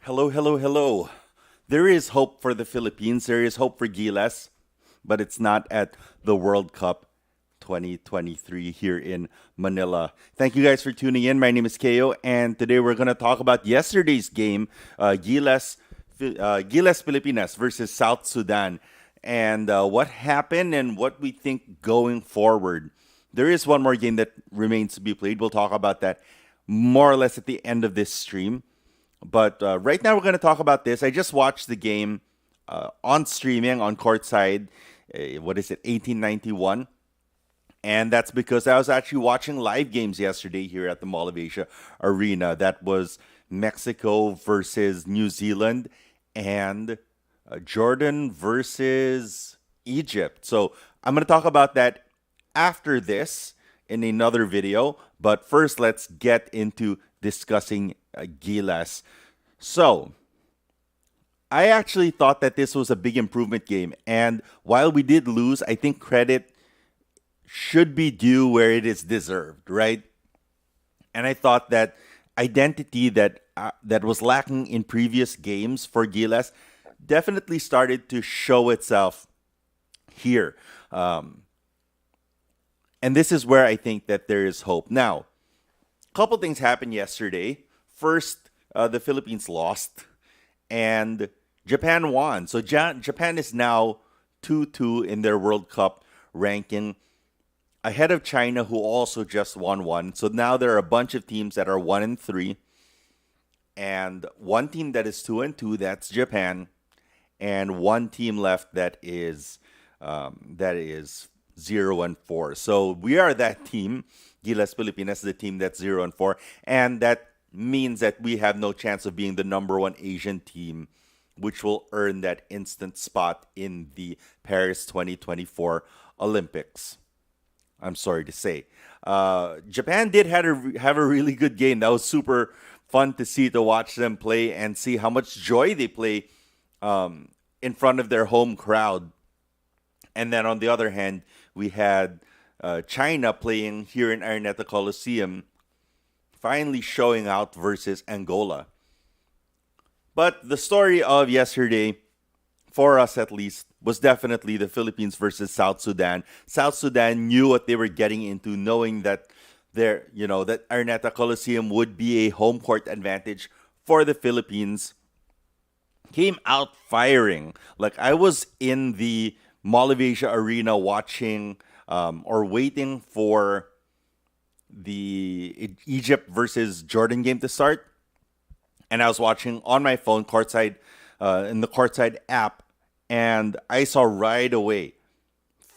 Hello, hello, hello. There is hope for the Philippines. There is hope for GILAS, but it's not at the World Cup 2023 here in Manila. Thank you guys for tuning in. My name is Kayo, and today we're going to talk about yesterday's game, GILAS Filipinas versus South Sudan, and what happened and what we think going forward. There is one more game that remains to be played. We'll talk about that more or less at the end of this stream. But right now, we're going to talk about this. I just watched the game on streaming on courtside. What is it, 1891? And that's because I was actually watching live games yesterday here at the Mall of Asia Arena. That was Mexico versus New Zealand and Jordan versus Egypt. So I'm going to talk about that after this in another video. But first, let's get into discussing GILAS. So, I actually thought that this was a big improvement game. And while we did lose, I think credit should be due where it is deserved, right? And I thought that identity that was lacking in previous games for GILAS definitely started to show itself here. And this is where I think that there is hope. Now, a couple things happened yesterday. First, the Philippines lost, and Japan won. So Japan is now 2-2 in their World Cup ranking, ahead of China, who also just won one. So now there are a bunch of teams that are 1-3, and one team that is 2-2. That's Japan, and one team left that is 0-4. So we are that team. GILAS Filipinas is the team that's 0-4, and that means that we have no chance of being the number one Asian team, which will earn that instant spot in the Paris 2024 Olympics. I'm sorry to say. Japan did have a really good game. That was super fun to see, to watch them play and see how much joy they play in front of their home crowd. And then on the other hand, we had China playing here in Araneta Coliseum, finally showing out versus Angola. But the story of yesterday, for us at least, was definitely the Philippines versus South Sudan. South Sudan knew what they were getting into, knowing that that Araneta Coliseum would be a home court advantage for the Philippines. Came out firing. Like, I was in the Mall of Asia Arena watching or waiting for the Egypt versus Jordan game to start, and I was watching on my phone courtside in the courtside app, and I saw right away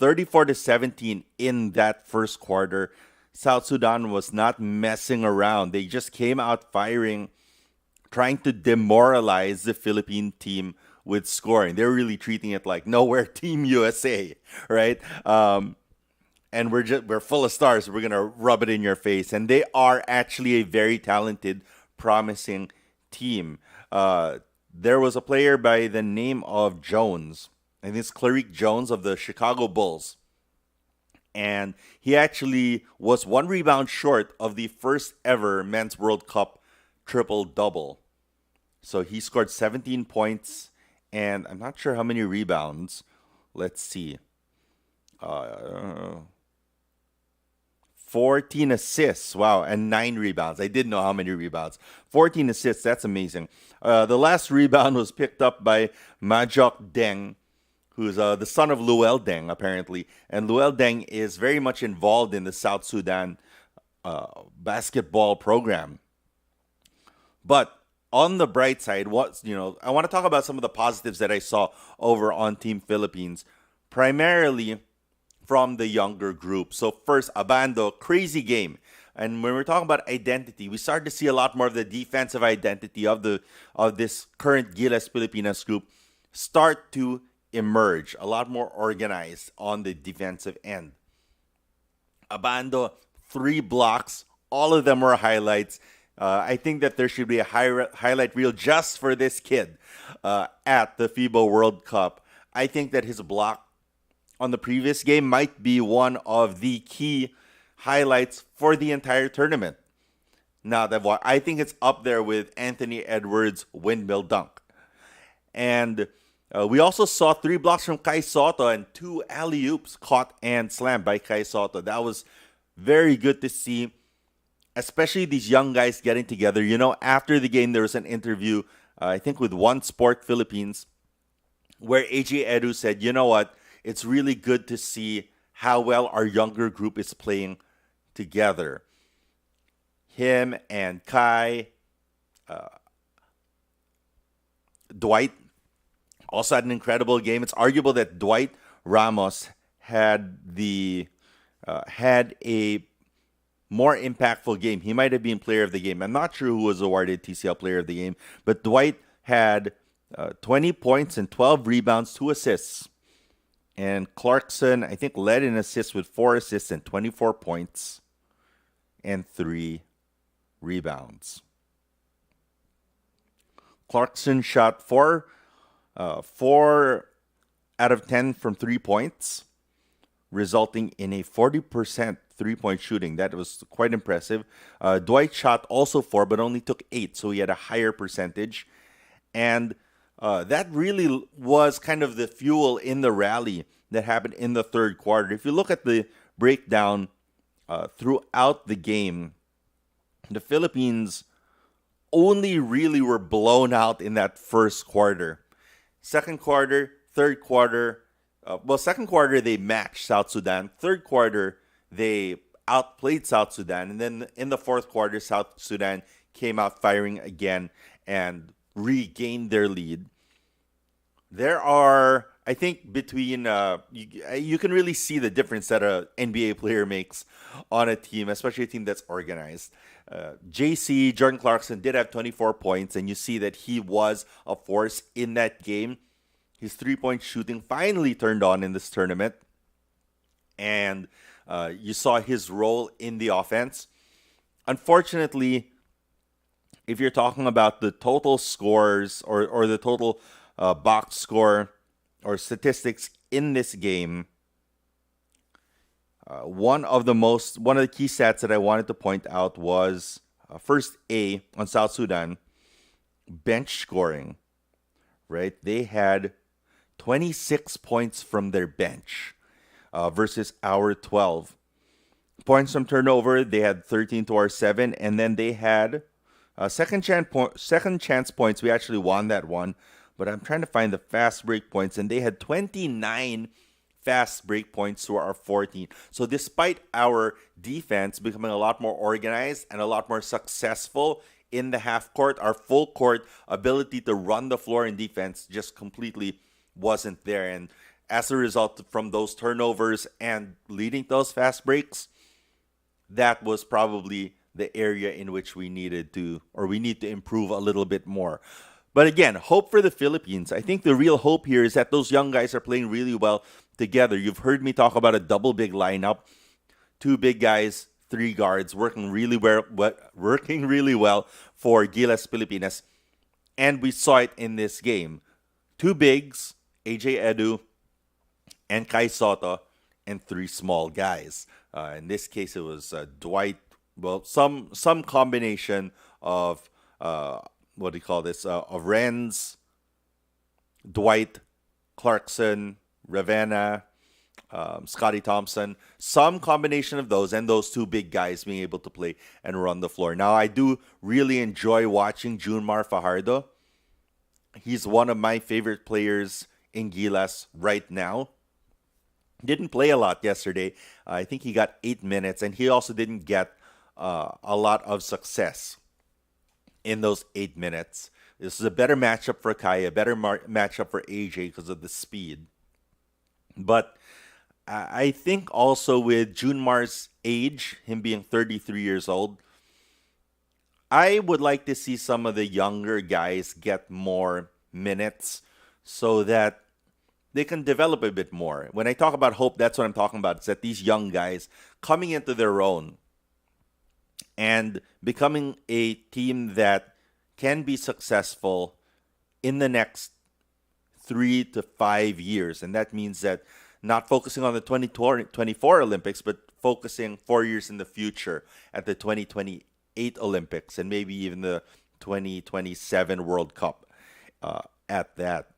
34-17 in that first quarter. South Sudan was not messing around. They just came out firing, trying to demoralize the Philippine team with scoring. They're really treating it like, no, we're Team USA, right? And we're full of stars. So we're gonna rub it in your face. And they are actually a very talented, promising team. There was a player by the name of Jones, and it's Clarique Jones of the Chicago Bulls. And he actually was one rebound short of the first ever Men's World Cup triple-double. So he scored 17 points, and I'm not sure how many rebounds. Let's see. 14 assists. Wow. And 9 rebounds. I didn't know how many rebounds. 14 assists. That's amazing. The last rebound was picked up by Majok Deng, who's the son of Luel Deng, apparently. And Luel Deng is very much involved in the South Sudan basketball program. But on the bright side, I want to talk about some of the positives that I saw over on Team Philippines, primarily from the younger group. So first, Abando, crazy game. And when we're talking about identity, we start to see a lot more of the defensive identity of this current GILAS Filipinas group start to emerge, a lot more organized on the defensive end. Abando, 3 blocks, all of them were highlights. I think that there should be a highlight reel just for this kid at the FIBA World Cup. I think that his block on the previous game might be one of the key highlights for the entire tournament. now that I think it's up there with Anthony Edwards' windmill dunk. And we also saw 3 blocks from Kai Soto and 2 alley-oops caught and slammed by Kai Soto. That was very good to see, especially these young guys getting together. You know, after the game, there was an interview, I think with One Sport Philippines, where AJ Edu said, you know what, it's really good to see how well our younger group is playing together. Him and Kai, Dwight also had an incredible game. It's arguable that Dwight Ramos had a more impactful game. He might have been player of the game. I'm not sure who was awarded TCL player of the game, but Dwight had 20 points and 12 rebounds, 2 assists. And Clarkson, I think, led in assists with 4 assists and 24 points and 3 rebounds. Clarkson shot 4 out of 10 from 3 points, resulting in a 40% three-point shooting. That was quite impressive. Dwight shot also 4, but only took 8, so he had a higher percentage. And that really was kind of the fuel in the rally that happened in the third quarter. If you look at the breakdown throughout the game, the Philippines only really were blown out in that first quarter. Second quarter, third quarter, second quarter they matched South Sudan. Third quarter, they outplayed South Sudan. And then in the fourth quarter, South Sudan came out firing again and regained their lead. There are, I think, between, you can really see the difference that an NBA player makes on a team, especially a team that's organized. JC, Jordan Clarkson, did have 24 points, and you see that he was a force in that game. His three-point shooting finally turned on in this tournament, and you saw his role in the offense. Unfortunately, if you're talking about the total scores or the total box score or statistics in this game, one of the key stats that I wanted to point out was first A on South Sudan, bench scoring, right? They had 26 points from their bench versus our 12. Points from turnover, they had 13 to our 7, and then they had second chance points. We actually won that one, but I'm trying to find the fast break points, and they had 29 fast break points to our 14. So despite our defense becoming a lot more organized and a lot more successful in the half court, our full court ability to run the floor in defense just completely wasn't there. And as a result from those turnovers and leading those fast breaks, that was probably the area in which we need to improve a little bit more. But again, hope for the Philippines. I think the real hope here is that those young guys are playing really well together. You've heard me talk about a double big lineup, 2 big guys, 3 guards, working really well for GILAS Pilipinas, and we saw it in this game. 2 bigs, AJ Edu and Kai Soto, and 3 small guys. In this case, it was Dwight. Well, some combination of of Renz, Dwight, Clarkson, Ravenna, Scotty Thompson, some combination of those and those 2 big guys being able to play and run the floor. Now, I do really enjoy watching Junmar Fajardo. He's one of my favorite players in GILAS right now. Didn't play a lot yesterday. I think he got 8 minutes, and he also didn't get a lot of success in those 8 minutes. This is a better matchup for Kai, a better matchup for AJ because of the speed. But I think also with Junmar's age, him being 33 years old, I would like to see some of the younger guys get more minutes so that they can develop a bit more. When I talk about hope, that's what I'm talking about. It's that these young guys coming into their own and becoming a team that can be successful in the next 3 to 5 years. And that means that not focusing on the 2024 Olympics, but focusing 4 years in the future at the 2028 2028 Olympics and maybe even the 2027 World Cup at that.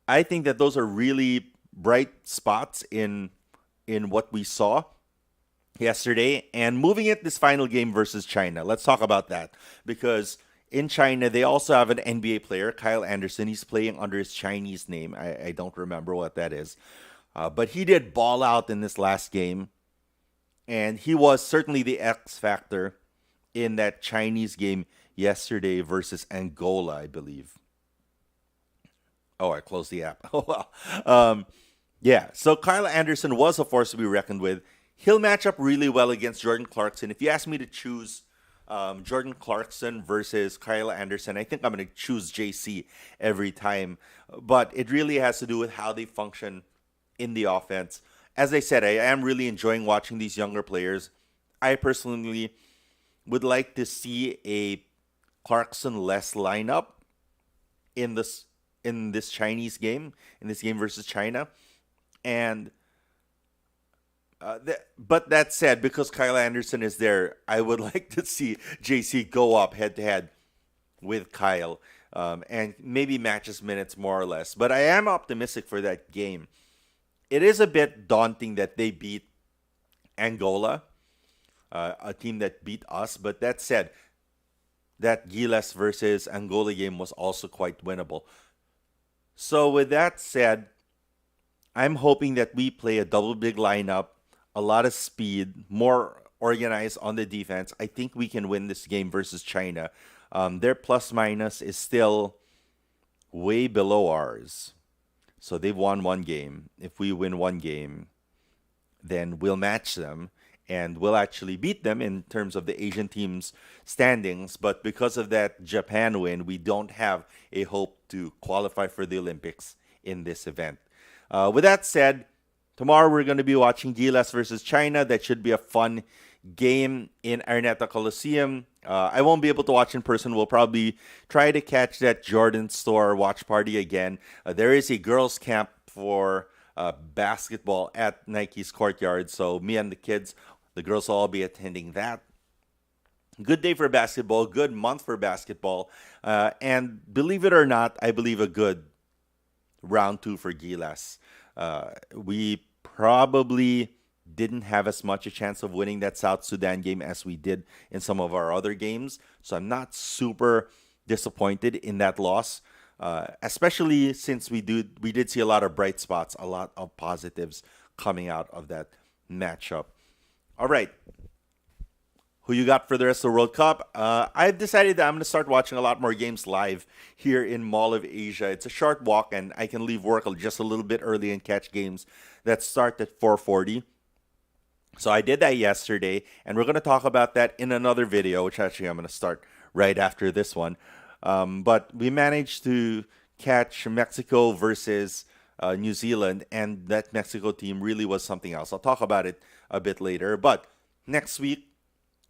I think that those are really bright spots in what we saw yesterday. And moving at this final game versus China, let's talk about that because in China they also have an NBA player, Kyle Anderson. He's playing under his Chinese name. I don't remember what that is, but he did ball out in this last game, and he was certainly the X factor in that Chinese game yesterday versus Angola, I believe. Oh, I closed the app. Oh well. Yeah, so Kyle Anderson was a force to be reckoned with. He'll match up really well against Jordan Clarkson. If you ask me to choose Jordan Clarkson versus Kyle Anderson, I think I'm going to choose JC every time. But it really has to do with how they function in the offense. As I said, I am really enjoying watching these younger players. I personally would like to see a Clarkson-less lineup in this Chinese game, in this game versus China. And but that said, because Kyle Anderson is there, I would like to see JC go up head to head with Kyle and maybe match his minutes more or less. But I am optimistic for that game. It is a bit daunting that they beat Angola, a team that beat us. But that said, that GILAS versus Angola game was also quite winnable. So with that said, I'm hoping that we play a double big lineup, a lot of speed, more organized on the defense. I think we can win this game versus China. Their plus minus is still way below ours. So they've won one game. If we win one game, then we'll match them and we'll actually beat them in terms of the Asian teams' standings. But because of that Japan win, we don't have a hope to qualify for the Olympics in this event. With that said, tomorrow we're going to be watching GILAS versus China. That should be a fun game in Araneta Coliseum. I won't be able to watch in person. We'll probably try to catch that Jordan Store watch party again. There is a girls' camp for basketball at Nike's courtyard. So me and the kids, the girls will all be attending that. Good day for basketball, good month for basketball. And believe it or not, I believe a good round two for GILAS. We probably didn't have as much a chance of winning that South Sudan game as we did in some of our other games. So I'm not super disappointed in that loss, especially since we did see a lot of bright spots, a lot of positives coming out of that matchup. All right. Who you got for the rest of the World Cup? I've decided that I'm going to start watching a lot more games live here in Mall of Asia. It's a short walk, and I can leave work just a little bit early and catch games that start at 4:40. So I did that yesterday, and we're going to talk about that in another video, which actually I'm going to start right after this one. But we managed to catch Mexico versus New Zealand, and that Mexico team really was something else. I'll talk about it a bit later. But next week,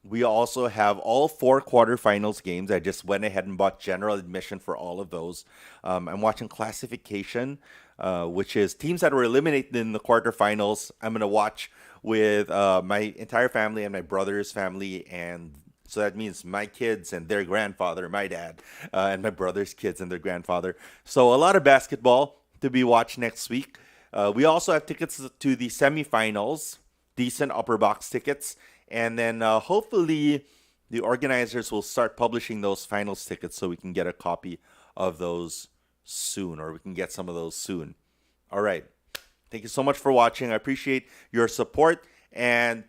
we also have all 4 quarterfinals games. I just went ahead and bought general admission for all of those. I'm watching classification, which is teams that were eliminated in the quarterfinals. I'm going to watch with my entire family and my brother's family. And so that means my kids and their grandfather, my dad, and my brother's kids and their grandfather. So a lot of basketball to be watched next week. We also have tickets to the semifinals, decent upper box tickets. And then hopefully the organizers will start publishing those finals tickets so we can get a copy of those soon, or we can get some of those soon. All right. Thank you so much for watching. I appreciate your support, and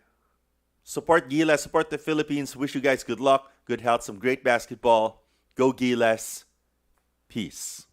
support GILAS, support the Philippines. Wish you guys good luck, good health, some great basketball. Go GILAS. Peace.